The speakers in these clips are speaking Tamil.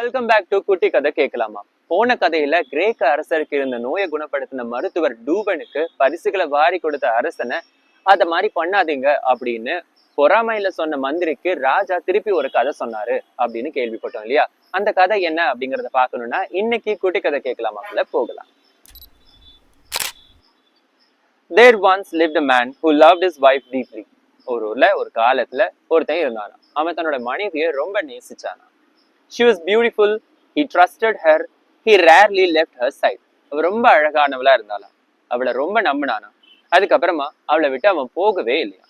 வெல்கம் பேக் டு குட்டி கதை கேட்கலாமா. போன கதையில கிரேக்க அரசருக்கு இருந்த நோயை குணப்படுத்தின மருத்துவர் டூபனுக்கு பரிசுகளை வாரி கொடுத்த அரசனை அத மாதிரி பண்ணாதீங்க அப்படின்னு பொறாமையில சொன்ன மந்திரிக்கு ராஜா திருப்பி ஒரு கதை சொன்னாரு அப்படின்னு கேள்விப்பட்டோம் இல்லையா. அந்த கதை என்ன அப்படிங்கறத பாக்கணும்னா இன்னைக்கு குட்டி கதை கேட்கலாமாக்குள்ள போகலாம். There once lived a man who loved his wife deeply. ஒரு ஊர்ல ஒரு காலத்துல ஒருத்தன் இருந்தானா. அவன் தன்னோட மனைவியை ரொம்ப நேசிச்சானா. She was beautiful, he trusted her, he rarely left her side. அவ ரொம்ப அழகானவளா இருந்தாளாம், அவளை ரொம்ப நம்பினானா. அதுக்கப்புறமா அவளை விட்டு அவன் போகவே இல்லையா.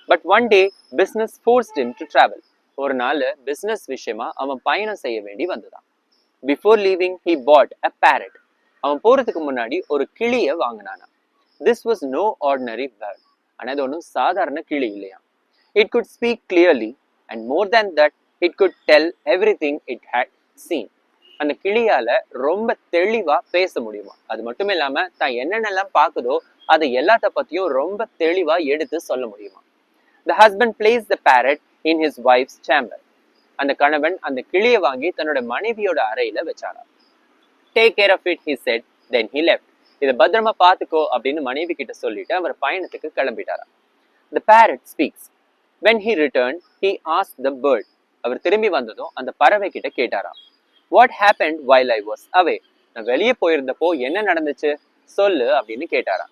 But one day business forced him to travel. ஒரு நாள் பிசினஸ் விஷயமா அவன் பயணம் செய்ய வேண்டி வந்ததான். Before leaving he bought a parrot. அவன் போறதுக்கு முன்னாடி ஒரு கிளியை வாங்கினானா. This was no ordinary bird. ஆனா அது ஒன்றும் சாதாரண கிளி இல்லையா. It could speak clearly and more than that it could tell everything it had seen. அந்த கிளியால ரொம்ப தெளிவா பேச முடியுமா. அது மட்டும் இல்லாம தான் என்னென்னலாம் பாக்குதோ அதை எல்லாத்த பத்தியும் ரொம்ப தெளிவா எடுத்து சொல்ல முடியுமா. The husband placed the parrot in his wife's chamber. அந்த கணவன் அந்த கிளியை வாங்கி தன்னோட மனைவியோட அறையில வச்சாரா. Take care of it, he said, then he left. இதை பத்திரமா பாத்துக்கோ அப்படின்னு மனைவி கிட்ட சொல்லிட்டு அவர் பயணத்துக்கு கிளம்பிட்டாரா. The parrot speaks. When he returned, he asked the bird. அவர் திரும்பி வந்ததும் அந்த பறவை கிட்ட கேட்டாராம். What happened while I was away? நான் வெளியே போயிருந்தப்போ என்ன நடந்துச்சு சொல்லு அப்படின்னு கேட்டாராம்.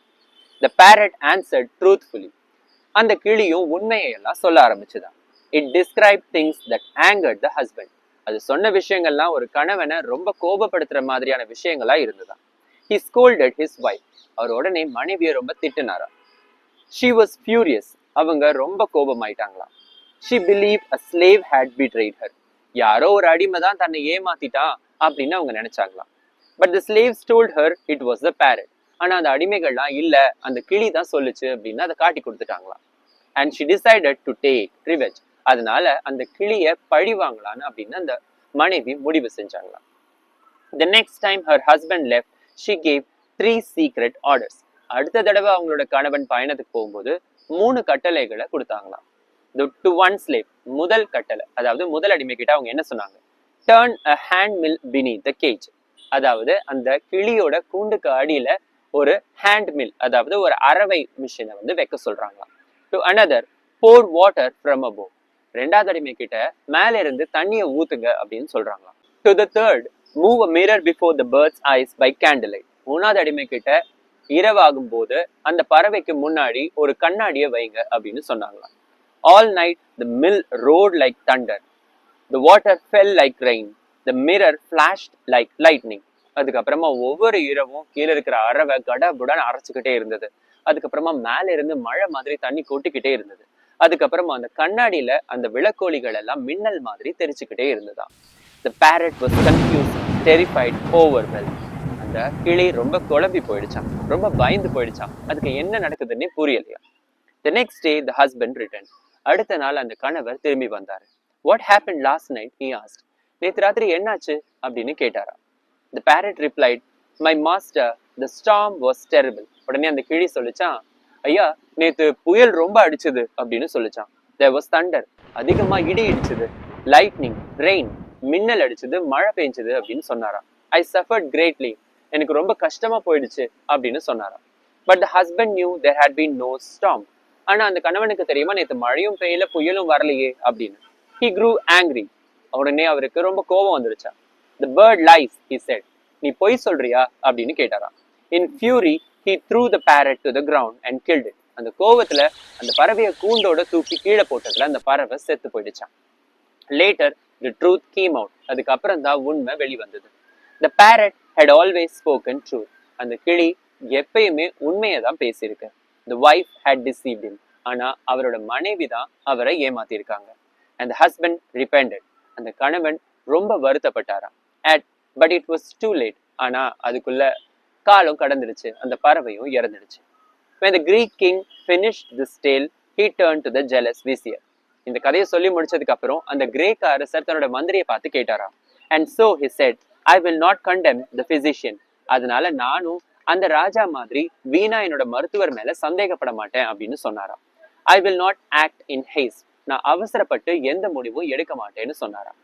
The parrot answered truthfully. அந்த கிளியும் உண்மையை எல்லாம் சொல்ல ஆரம்பிச்சுதான். It described things that angered the husband. அது சொன்ன விஷயங்கள்லாம் ஒரு கணவனை ரொம்ப கோபப்படுத்துற மாதிரியான விஷயங்களா இருந்ததா. He scolded his wife. அவர் உடனே மனைவியை ரொம்ப திட்டினாராம். She was furious. அவங்க ரொம்ப கோபமாயிட்டாங்களாம். She believed a slave had betrayed her. யாரோ ஒரு அடிமை தான் தன்னை ஏமாத்திட்டான் அப்படின்னு அவங்க நினைச்சாங்களாம். But the slaves told her it was the parrot. ஆனா அந்த அடிமைகள்லாம் இல்ல அந்த கிளி தான் சொல்லுச்சு அப்படின்னு அதை காட்டி கொடுத்துட்டாங்களாம். And she decided to take revenge. அதனால அந்த கிளியை பழி வாங்கலான்னு அப்படின்னு அந்த மனைவி முடிவு செஞ்சாங்களாம். The next time her husband left, she gave 3 secret orders. அடுத்த தடவை அவங்களோட கணவன் பயணத்துக்கு போகும்போது 3 கட்டளைகளை கொடுத்தாங்களாம். To one slave, முதல் கட்டளை, அதாவது முதல் அடிமை கிட்ட அவங்க என்ன சொன்னாங்க. Turn a hand mill beneath the cage. அதாவது அந்த கிளியோட கூண்டுக்கு அடியில ஒரு ஹேண்ட் மில், அதாவது ஒரு அரவை மிஷினை வைக்க சொல்றாங்களாம். To another, pour water from above. ரெண்டாவது அடிமை கிட்ட மேல இருந்து தண்ணியை ஊத்துங்க அப்படின்னு சொல்றாங்களாம். To the third, move a mirror before the bird's eyes by candlelight. மூணாவது அடிமை கிட்ட இரவாகும் போது அந்த பறவைக்கு முன்னாடி ஒரு கண்ணாடியை வைங்க அப்படின்னு சொன்னாங்களாம். All night the mill roared like thunder. The water fell like rain. The mirror flashed like lightning. அதுக்கப்புறமா ஒவ்வொரு இரவும் கீழே இருக்கிற அரவை கடபுடன் அரைச்சுக்கிட்டே இருந்தது. அதுக்கப்புறமா மேல இருந்து மழை மாதிரி தண்ணி கொட்டிக்கிட்டே இருந்தது. அதுக்கப்புறமா அந்த கண்ணாடியில அந்த விளக்கோலிகள் எல்லாம் மின்னல் மாதிரி தெரிச்சுக்கிட்டே இருந்ததா. The parrot was confused, terrified, overwhelmed. அந்த கிளி ரொம்ப குழம்பி போயிடுச்சான், ரொம்ப பயந்து போயிடுச்சான். அதுக்கு என்ன நடக்குதுன்னே புரியலையா. The next day the husband returned. அடுத்த நாள் அந்த கணவர் திரும்பி வந்தாரு. What happened last night? He asked. நேத்து ராத்திரி என்னாச்சு அப்படின்னு கேட்டாரா. The parrot replied, My master, the storm was terrible. உடனே அந்த கிளி சொல்லிச்சான், ஐயா நேத்து புயல் ரொம்ப அடிச்சது அப்படின்னு சொல்லிச்சான். There was thunder. அதிகமா இடி இடிச்சது. Lightning, rain, மின்னல் அடிச்சது, மழை பெஞ்சது அப்படின்னு சொன்னாராம். I suffered greatly. எனக்கு ரொம்ப கஷ்டமா போயிடுச்சு அப்படின்னு சொன்னாராம். But the husband knew there had been no storm. ஆனா அந்த கணவனுக்கு தெரியுமா நேத்து மழையும் பெய்யல புயலும் வரலையே அப்படின்னு. He grew angry. உடனே அவருக்கு ரொம்ப கோபம் வந்துருச்சா. The bird lies, he said. நீ பொய் சொல்றியா அப்படின்னு கேட்டாராம். In fury, he threw the parrot to the ground and killed it. அந்த கோவத்துல அந்த பறவையை கூண்டோட தூக்கி கீழே போட்டதுல அந்த பறவை செத்து போயிடுச்சான். Later, the truth came out. அதுக்கப்புறம் தான் உண்மை வெளிவந்தது. The parrot had always spoken truth. அந்த கிளி எப்பயுமே உண்மையை தான் பேசியிருக்கு. The wife had deceived him. ஆனா அவரோட மனைவி தான் அவரை ஏமாத்திருக்காங்க. And the husband repented. அந்த கணவன் ரொம்ப வருத்தப்பட்டாராம். But it was too late. ஆனா அதுக்குள்ள காலம் கடந்துடுச்சு, அந்த பறவையும் இறந்துடுச்சு. When the Greek king finished this tale, he turned to the jealous vizier. இந்த கதையை சொல்லி முடிச்சதுக்கு அப்புறம் அந்த கிரேக்க அரசர் தன்னோட மந்திரியை பார்த்து கேட்டாராம். And so he said, I will not condemn the physician. அதனால நானும் அந்த ராஜா மாதிரி வீணா என்னோட மருத்துவர் மேல சந்தேகப்பட மாட்டேன் அப்படின்னு சொன்னாராம். I will not act in haste. நான் அவசரப்பட்டு எந்த முடிவும் எடுக்க மாட்டேன்னு சொன்னாராம்.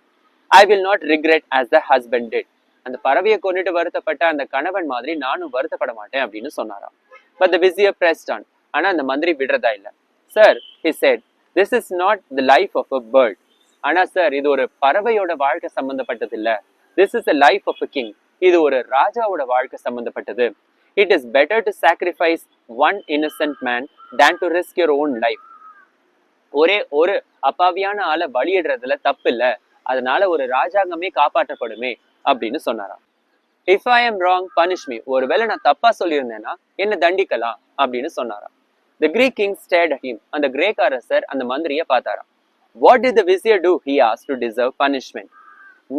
I will not regret as the husband did. அந்த பறவையை கொண்டுட்டு வருத்தப்பட்ட அந்த கணவன் மாதிரி நானும் வருத்தப்பட மாட்டேன் அப்படின்னு சொன்னாராம். But the vizier pressed on. ஆனா அந்த மந்திரி விடுறதா இல்ல. Sir, he said, this is not the life of a bird. ஆனா சார் இது ஒரு பறவையோட வாழ்க்கை சம்பந்தப்பட்டது இல்ல. This is the life of a king. இது ஒரு ராஜாவோட வாழ்க்கை சம்பந்தப்பட்டது. It is better to sacrifice one innocent man than to risk your own life. ஒரே ஒரு அப்பாவியான ஆளை பலியிடுறதுல தப்பு இல்ல, அதனால ஒரு ராஜாங்கமே காப்பாற்றப்படுமே அப்படின்னு சொன்னாராம். If I am wrong punish me. ஒருவேளை நான் தப்பா சொல்லியிருந்தேன்னா என்ன தண்டிக்கலாம் அப்படின்னு சொன்னாராம். The Greek king stared at him. அந்த கிரேக் அரசர் அந்த மந்திரியை பார்த்தாராம். What did the vizier do? He asked to deserve punishment.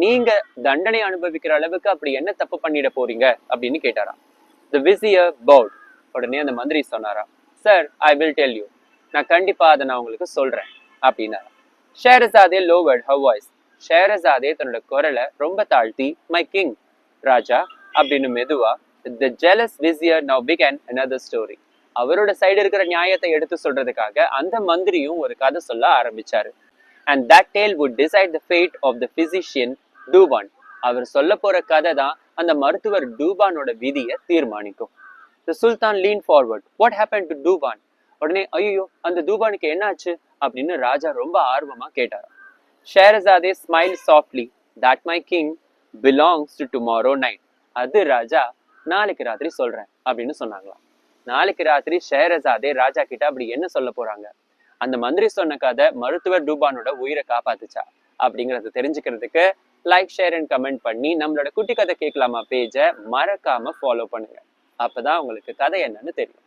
நீங்க தண்டனை அனுபவிக்கிற அளவுக்கு அப்படி என்ன தப்பு பண்ணிட போறீங்க அப்படின்னு கேட்டாராம். The vizier bowed. உடனே அந்த மந்திரி சொன்னாராம், sir I will tell you. நான் கண்டிப்பா அதை நான் உங்களுக்கு சொல்றேன் அப்படின்னாராம். ஷேரசாதே lowered her voice. ஷேரசாதே தன்னோட குரலை ரொம்ப தாழ்த்தி, மை கிங், ராஜா அப்படின்னு மெதுவா. The jealous vizier now began another story. அவரோட சைடு இருக்கிற நியாயத்தை எடுத்து சொல்றதுக்காக அந்த மந்திரியும் ஒரு கதை சொல்ல ஆரம்பிச்சாரு. And that tale would decide the fate of the physician Douban. அவர் சொல்ல போற கதை தான் அந்த மருத்துவர் டூபானோட விதியை தீர்மானிக்கும். The Sultan leaned forward. What happened to Douban? உடனே ஐயோ அந்த தூபானுக்கு என்ன ஆச்சு அப்படின்னு ராஜா ரொம்ப ஆர்வமா கேட்டார். ஷேரசாதே smiled softly. That my king belongs to tomorrow night. அது ராஜா நாளைக்கு ராத்திரி சொல்றேன் அப்படின்னு சொன்னாங்களாம். நாளைக்கு ராத்திரி ஷேரசாதே ராஜா கிட்ட அப்படி என்ன சொல்ல போறாங்க? அந்த மந்திரி சொன்ன கதை மருத்துவர் டூபானோட உயிரை காப்பாத்துச்சா அப்படிங்கறத தெரிஞ்சுக்கிறதுக்கு லைக், ஷேர் அண்ட் கமெண்ட் பண்ணி நம்மளோட குட்டி கதை கேட்கலாமா பேஜை மறக்காம ஃபாலோ பண்ணுங்க. அப்பதான் உங்களுக்கு கதை என்னன்னு தெரியும்.